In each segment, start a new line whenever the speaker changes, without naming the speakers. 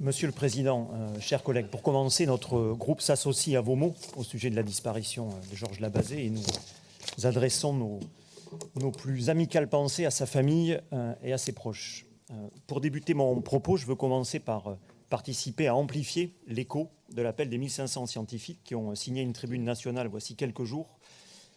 Monsieur le Président, chers collègues, pour commencer, notre groupe s'associe à vos mots au sujet de la disparition de Georges Labazée et nous adressons nos plus amicales pensées à sa famille et à ses proches. Pour débuter mon propos, je veux commencer par participer à amplifier l'écho de l'appel des 1500 scientifiques qui ont signé une tribune nationale voici quelques jours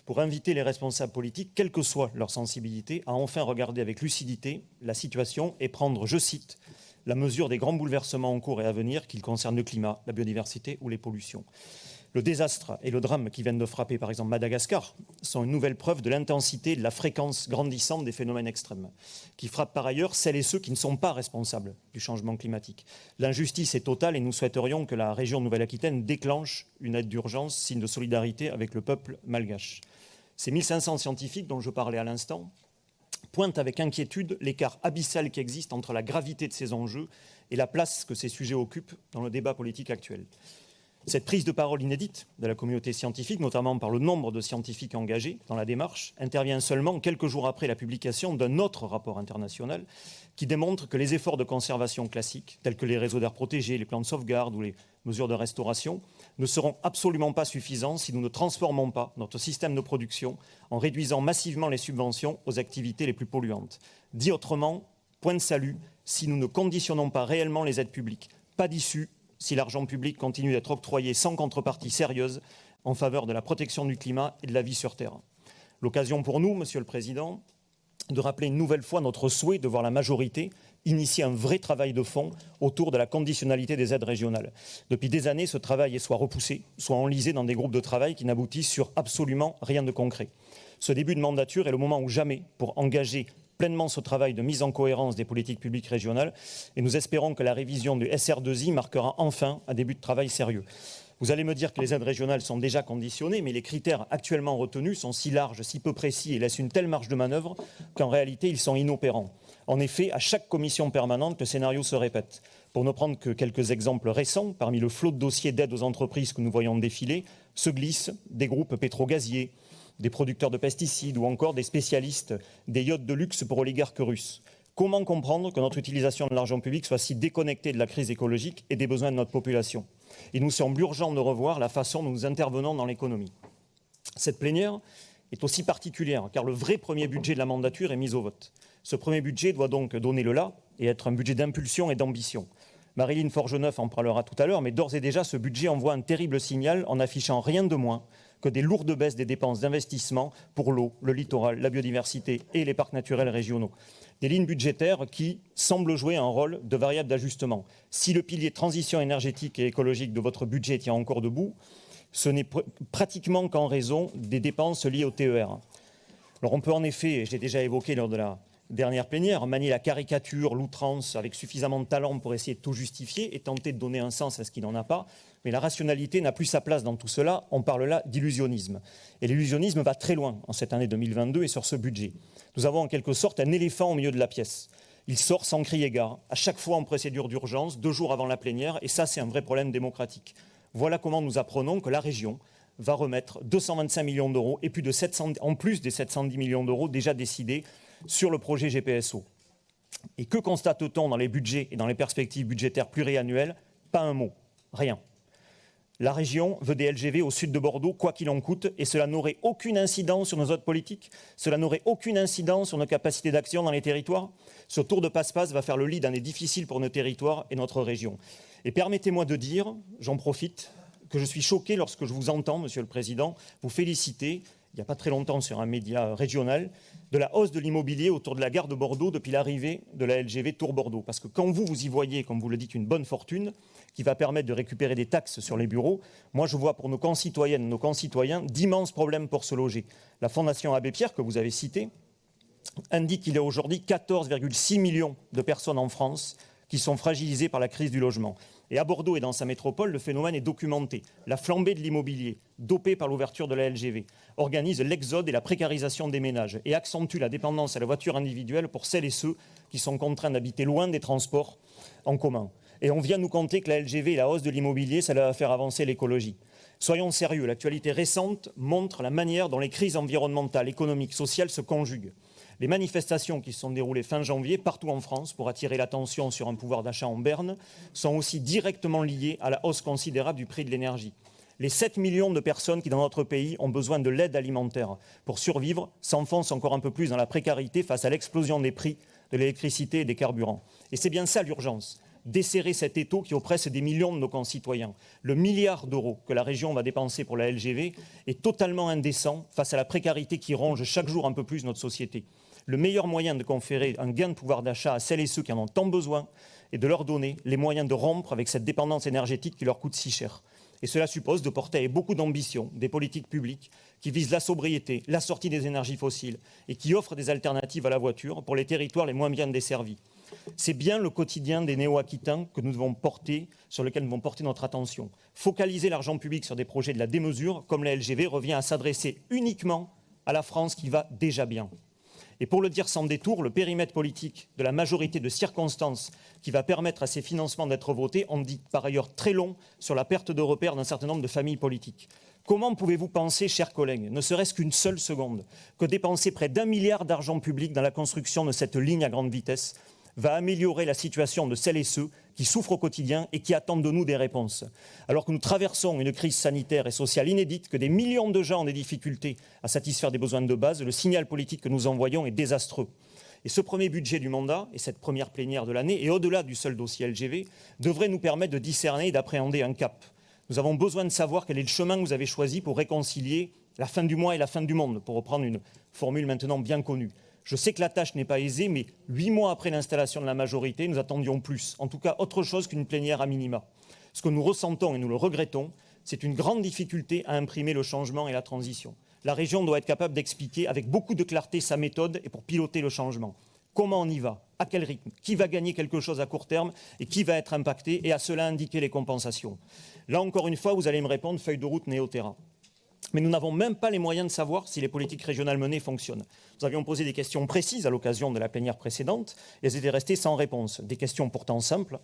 pour inviter les responsables politiques, quelle que soit leur sensibilité, à enfin regarder avec lucidité la situation et prendre, je cite, la mesure des grands bouleversements en cours et à venir, qu'ils concernent le climat, la biodiversité ou les pollutions. Le désastre et le drame qui viennent de frapper, par exemple, Madagascar, sont une nouvelle preuve de l'intensité et de la fréquence grandissante des phénomènes extrêmes, qui frappent par ailleurs celles et ceux qui ne sont pas responsables du changement climatique. L'injustice est totale et nous souhaiterions que la région Nouvelle-Aquitaine déclenche une aide d'urgence, signe de solidarité avec le peuple malgache. Ces 1500 scientifiques dont je parlais à l'instant pointe avec inquiétude l'écart abyssal qui existe entre la gravité de ces enjeux et la place que ces sujets occupent dans le débat politique actuel. Cette prise de parole inédite de la communauté scientifique, notamment par le nombre de scientifiques engagés dans la démarche, intervient seulement quelques jours après la publication d'un autre rapport international qui démontre que les efforts de conservation classiques, tels que les réseaux d'air protégés, les plans de sauvegarde ou les mesures de restauration, ne seront absolument pas suffisants si nous ne transformons pas notre système de production en réduisant massivement les subventions aux activités les plus polluantes. Dit autrement, point de salut, si nous ne conditionnons pas réellement les aides publiques, pas d'issue si l'argent public continue d'être octroyé sans contrepartie sérieuse en faveur de la protection du climat et de la vie sur Terre. L'occasion pour nous, Monsieur le Président, de rappeler une nouvelle fois notre souhait de voir la majorité initier un vrai travail de fond autour de la conditionnalité des aides régionales. Depuis des années, ce travail est soit repoussé, soit enlisé dans des groupes de travail qui n'aboutissent sur absolument rien de concret. Ce début de mandature est le moment ou jamais pour engager pleinement ce travail de mise en cohérence des politiques publiques régionales et nous espérons que la révision du SR2I marquera enfin un début de travail sérieux. Vous allez me dire que les aides régionales sont déjà conditionnées, mais les critères actuellement retenus sont si larges, si peu précis et laissent une telle marge de manœuvre qu'en réalité ils sont inopérants. En effet, à chaque commission permanente, le scénario se répète. Pour ne prendre que quelques exemples récents, parmi le flot de dossiers d'aide aux entreprises que nous voyons défiler, se glissent des groupes pétrogaziers, des producteurs de pesticides ou encore des spécialistes des yachts de luxe pour oligarques russes. Comment comprendre que notre utilisation de l'argent public soit si déconnectée de la crise écologique et des besoins de notre population? Il nous semble urgent de revoir la façon dont nous intervenons dans l'économie. Cette plénière est aussi particulière car le vrai premier budget de la mandature est mis au vote. Ce premier budget doit donc donner le là et être un budget d'impulsion et d'ambition. Maryline Forgeneuf en parlera tout à l'heure, mais d'ores et déjà, ce budget envoie un terrible signal en affichant rien de moins que des lourdes baisses des dépenses d'investissement pour l'eau, le littoral, la biodiversité et les parcs naturels régionaux. Des lignes budgétaires qui semblent jouer un rôle de variable d'ajustement. Si le pilier transition énergétique et écologique de votre budget tient encore debout, ce n'est pratiquement qu'en raison des dépenses liées au TER. Alors on peut en effet, et je l'ai déjà évoqué lors de la dernière plénière, manier la caricature, l'outrance avec suffisamment de talent pour essayer de tout justifier et tenter de donner un sens à ce qui n'en a pas. Mais la rationalité n'a plus sa place dans tout cela. On parle là d'illusionnisme. Et l'illusionnisme va très loin en cette année 2022 et sur ce budget. Nous avons en quelque sorte un éléphant au milieu de la pièce. Il sort sans crier gare, à chaque fois en procédure d'urgence, 2 jours avant la plénière, et ça c'est un vrai problème démocratique. Voilà comment nous apprenons que la région va remettre 225 millions d'euros et en plus des 710 millions d'euros déjà décidés sur le projet GPSO. Et que constate-t-on dans les budgets et dans les perspectives budgétaires pluriannuelles? Pas un mot, rien. La région veut des LGV au sud de Bordeaux, quoi qu'il en coûte, et cela n'aurait aucune incidence sur nos autres politiques, cela n'aurait aucune incidence sur nos capacités d'action dans les territoires. Ce tour de passe-passe va faire le lit d'années difficiles pour nos territoires et notre région. Et permettez-moi de dire, j'en profite, que je suis choqué lorsque je vous entends, Monsieur le Président, vous féliciter, il n'y a pas très longtemps sur un média régional, de la hausse de l'immobilier autour de la gare de Bordeaux depuis l'arrivée de la LGV Tours-Bordeaux. Parce que quand vous y voyez, comme vous le dites, une bonne fortune qui va permettre de récupérer des taxes sur les bureaux, moi je vois pour nos concitoyennes, nos concitoyens, d'immenses problèmes pour se loger. La Fondation Abbé Pierre, que vous avez citée, indique qu'il y a aujourd'hui 14,6 millions de personnes en France qui sont fragilisées par la crise du logement. Et à Bordeaux et dans sa métropole, le phénomène est documenté. La flambée de l'immobilier, dopée par l'ouverture de la LGV, organise l'exode et la précarisation des ménages et accentue la dépendance à la voiture individuelle pour celles et ceux qui sont contraints d'habiter loin des transports en commun. Et on vient nous conter que la LGV et la hausse de l'immobilier, ça va faire avancer l'écologie. Soyons sérieux, l'actualité récente montre la manière dont les crises environnementales, économiques, sociales se conjuguent. Les manifestations qui se sont déroulées fin janvier partout en France pour attirer l'attention sur un pouvoir d'achat en berne sont aussi directement liées à la hausse considérable du prix de l'énergie. Les 7 millions de personnes qui, dans notre pays, ont besoin de l'aide alimentaire pour survivre s'enfoncent encore un peu plus dans la précarité face à l'explosion des prix de l'électricité et des carburants. Et c'est bien ça l'urgence, desserrer cet étau qui oppresse des millions de nos concitoyens. Le milliard d'euros que la région va dépenser pour la LGV est totalement indécent face à la précarité qui ronge chaque jour un peu plus notre société. Le meilleur moyen de conférer un gain de pouvoir d'achat à celles et ceux qui en ont tant besoin est de leur donner les moyens de rompre avec cette dépendance énergétique qui leur coûte si cher. Et cela suppose de porter avec beaucoup d'ambition des politiques publiques qui visent la sobriété, la sortie des énergies fossiles et qui offrent des alternatives à la voiture pour les territoires les moins bien desservis. C'est bien le quotidien des néo-aquitains que nous devons porter, sur lequel nous devons porter notre attention. Focaliser l'argent public sur des projets de la démesure, comme la LGV, revient à s'adresser uniquement à la France qui va déjà bien. Et pour le dire sans détour, le périmètre politique de la majorité de circonstances qui va permettre à ces financements d'être votés en dit par ailleurs très long sur la perte de repères d'un certain nombre de familles politiques. Comment pouvez-vous penser, chers collègues, ne serait-ce qu'une seule seconde, que dépenser près d'1 milliard d'argent public dans la construction de cette ligne à grande vitesse va améliorer la situation de celles et ceux qui souffrent au quotidien et qui attendent de nous des réponses. Alors que nous traversons une crise sanitaire et sociale inédite, que des millions de gens ont des difficultés à satisfaire des besoins de base, le signal politique que nous envoyons est désastreux. Et ce premier budget du mandat et cette première plénière de l'année, et au-delà du seul dossier LGV, devraient nous permettre de discerner et d'appréhender un cap. Nous avons besoin de savoir quel est le chemin que vous avez choisi pour réconcilier la fin du mois et la fin du monde, pour reprendre une formule maintenant bien connue. Je sais que la tâche n'est pas aisée, mais 8 mois après l'installation de la majorité, nous attendions plus, en tout cas autre chose qu'une plénière à minima. Ce que nous ressentons et nous le regrettons, c'est une grande difficulté à imprimer le changement et la transition. La région doit être capable d'expliquer avec beaucoup de clarté sa méthode et pour piloter le changement. Comment on y va? À quel rythme? Qui va gagner quelque chose à court terme et qui va être impacté? Et à cela indiquer les compensations. Là encore une fois, vous allez me répondre, feuille de route Néo-Terra. Mais nous n'avons même pas les moyens de savoir si les politiques régionales menées fonctionnent. Nous avions posé des questions précises à l'occasion de la plénière précédente et elles étaient restées sans réponse. Des questions pourtant simples.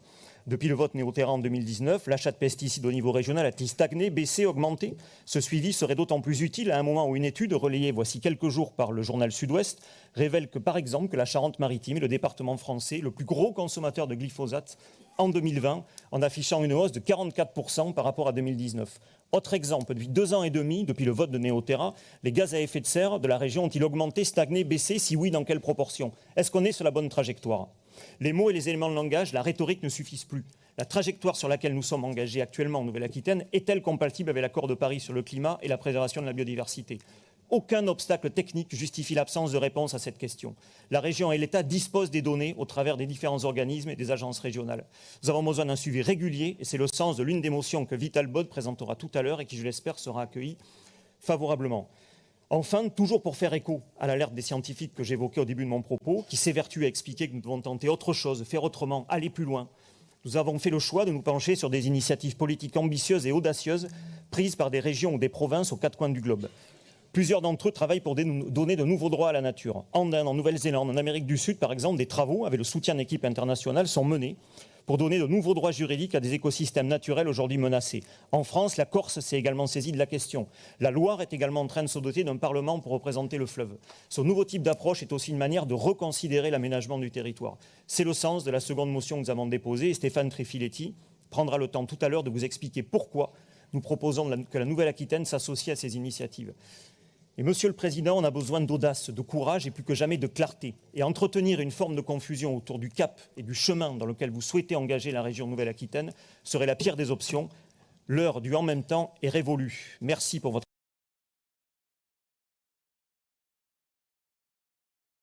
Depuis le vote Néo-Terra en 2019, l'achat de pesticides au niveau régional a-t-il stagné, baissé, augmenté? Ce suivi serait d'autant plus utile à un moment où une étude relayée voici quelques jours par le journal Sud-Ouest révèle que, par exemple, que la Charente-Maritime est le département français le plus gros consommateur de glyphosate en 2020, en affichant une hausse de 44% par rapport à 2019. Autre exemple, depuis 2 ans et demi, depuis le vote de Néo-Terra, les gaz à effet de serre de la région ont-ils augmenté, stagné, baissé? Si oui, dans quelle proportion? Est-ce qu'on est sur la bonne trajectoire? Les mots et les éléments de langage, la rhétorique ne suffisent plus. La trajectoire sur laquelle nous sommes engagés actuellement en Nouvelle-Aquitaine est-elle compatible avec l'accord de Paris sur le climat et la préservation de la biodiversité? Aucun obstacle technique justifie l'absence de réponse à cette question. La région et l'État disposent des données au travers des différents organismes et des agences régionales. Nous avons besoin d'un suivi régulier et c'est le sens de l'une des motions que Vital Bode présentera tout à l'heure et qui, je l'espère, sera accueillie favorablement. Enfin, toujours pour faire écho à l'alerte des scientifiques que j'évoquais au début de mon propos, qui s'évertuent à expliquer que nous devons tenter autre chose, faire autrement, aller plus loin, nous avons fait le choix de nous pencher sur des initiatives politiques ambitieuses et audacieuses prises par des régions ou des provinces aux 4 coins du globe. Plusieurs d'entre eux travaillent pour donner de nouveaux droits à la nature. En Inde, en Nouvelle-Zélande, en Amérique du Sud, par exemple, des travaux avec le soutien d'équipes internationales sont menés pour donner de nouveaux droits juridiques à des écosystèmes naturels aujourd'hui menacés. En France, la Corse s'est également saisie de la question. La Loire est également en train de se doter d'un parlement pour représenter le fleuve. Ce nouveau type d'approche est aussi une manière de reconsidérer l'aménagement du territoire. C'est le sens de la seconde motion que nous avons déposée et Stéphane Trifiletti prendra le temps tout à l'heure de vous expliquer pourquoi nous proposons que la Nouvelle-Aquitaine s'associe à ces initiatives. Et Monsieur le Président, on a besoin d'audace, de courage et plus que jamais de clarté. Et entretenir une forme de confusion autour du cap et du chemin dans lequel vous souhaitez engager la région Nouvelle-Aquitaine serait la pire des options. L'heure du « en même temps » est révolue. Merci pour votre